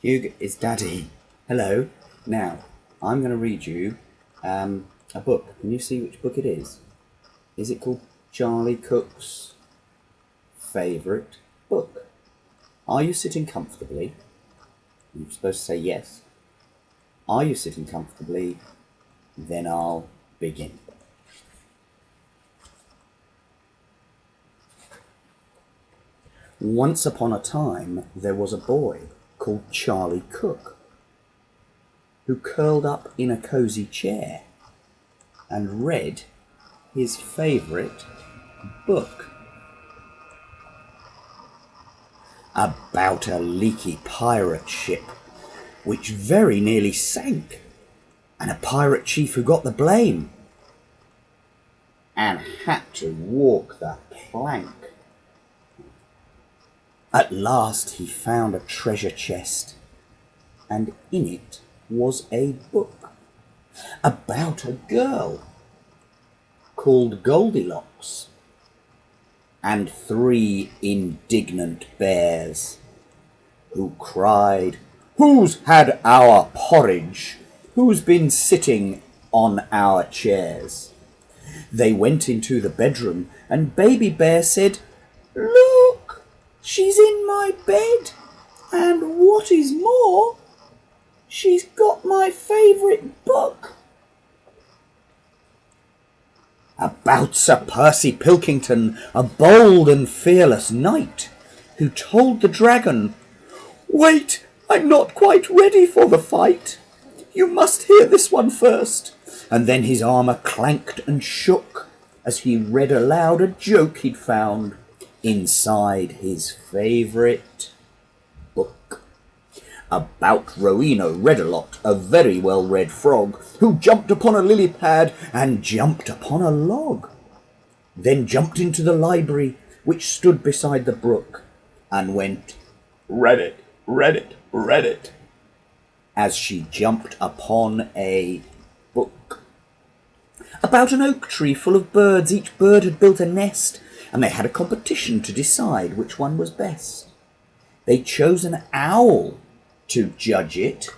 Hugh, it's Daddy. Hello. Now, I'm going to read you a book. Can you see which book it is? Is it called Charlie Cook's Favourite Book? Are you sitting comfortably? You're supposed to say yes. Are you sitting comfortably? Then I'll begin. Once upon a time, there was a boy called Charlie Cook, who curled up in a cosy chair and read his favourite book about a leaky pirate ship which very nearly sank, and a pirate chief who got the blame and had to walk the plank. At last he found a treasure chest, and in it was a book about a girl called Goldilocks and 3 indignant bears who cried, "Who's had our porridge? Who's been sitting on our chairs?" They went into the bedroom, and Baby Bear said, "Look, she's in my bed, and what is more, she's got my favourite book about Sir Percy Pilkington, a bold and fearless knight, who told the dragon, 'Wait, I'm not quite ready for the fight. You must hear this one first.' And then his armour clanked and shook as he read aloud a joke he'd found inside his favourite book about Rowena Redalot, a very well-read frog, who jumped upon a lily pad and jumped upon a log, then jumped into the library which stood beside the brook, and went, 'Read it, read it, read it,' as she jumped upon a book about an oak tree full of birds. Each bird had built a nest, and they had a competition to decide which one was best. They chose an owl to judge it.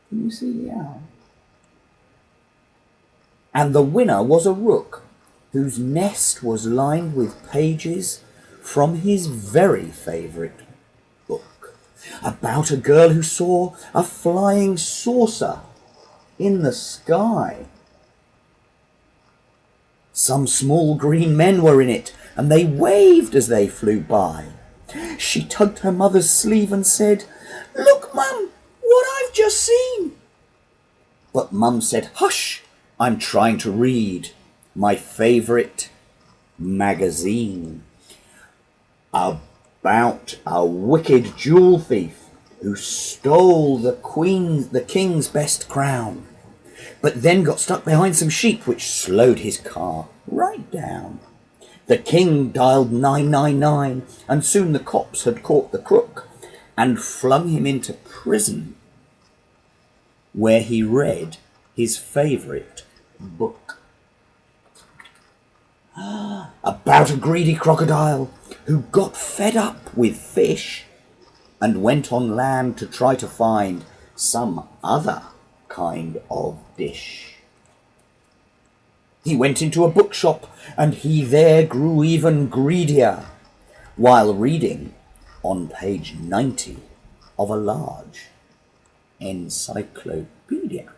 Can you see the owl? And the winner was a rook, whose nest was lined with pages from his very favourite book about a girl who saw a flying saucer in the sky. Some small green men were in it, and they waved as they flew by. She tugged her mother's sleeve and said, "Look, Mum, what I've just seen." But Mum said, "Hush, I'm trying to read my favourite magazine about a wicked jewel thief who stole the king's best crown, but then got stuck behind some sheep, which slowed his car right down. The king dialed 999, and soon the cops had caught the crook and flung him into prison, where he read his favourite book about a greedy crocodile who got fed up with fish and went on land to try to find some other kind of dish. He went into a bookshop, and he there grew even greedier, while reading on page 90 of a large encyclopedia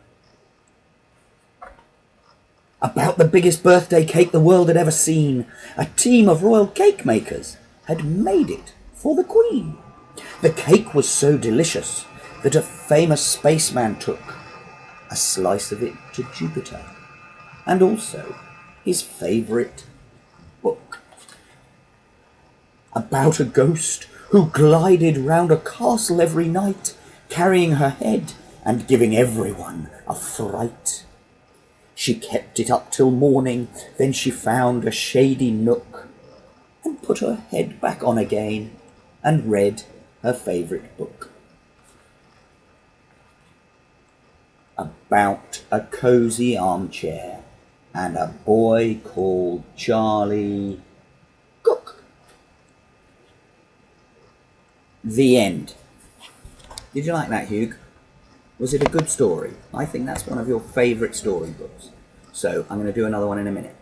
about the biggest birthday cake the world had ever seen. A team of royal cake makers had made it for the Queen. The cake was so delicious that a famous spaceman took a slice of it to Jupiter, and also his favourite book about a ghost who glided round a castle every night, carrying her head and giving everyone a fright. She kept it up till morning, then she found a shady nook and put her head back on again and read her favourite book about a cosy armchair and a boy called Charlie Cook. The end. Did you like that, Hugh? Was it a good story? I think that's one of your favourite storybooks. So I'm going to do another one in a minute.